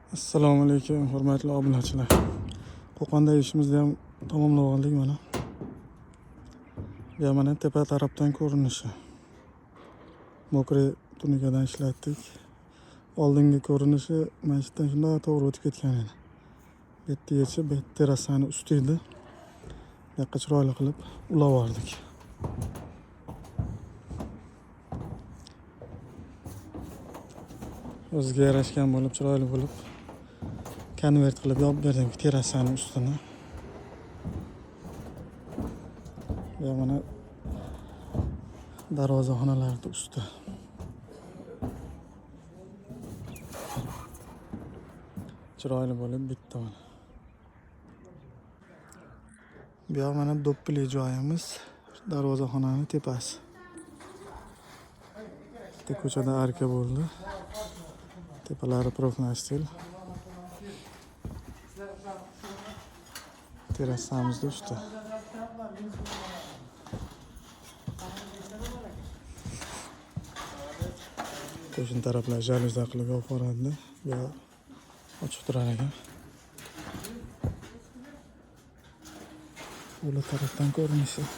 Assalomu alaykum, hurmatli obunachilar. Qo'qonda ishimizni ham tamomlab oldik mana. Bu mana tepa tarafdan ko'rinishi. Mokre tunikadan ishlatdik. Oldingi ko'rinishi mana shu yerdan shunday to'g'ri o'tib ketgan edi. Bu yergacha bu terrasani usti edi. Bu yoqqa chiroyli qilib ulab oldik. O'ziga yarashgan bo'lib, chiroyli bo'lib konvert qilib yopib berdim terrasani ustini. Bu mana darvozaxonalarning usti. Chiroyli bo'lib bitdi mana. Bu yoq mana do'ppili joyimiz, darvozaxonaning tepasi. Bitta ko'chada arka bo'ldi. Tepalari profnastil. Terrasamizda usti. Qo'shni taraflar jaluzi qilib yopib yuboradi. Bu ochiq turar ekan. Ular tarafdan ko'rinishi.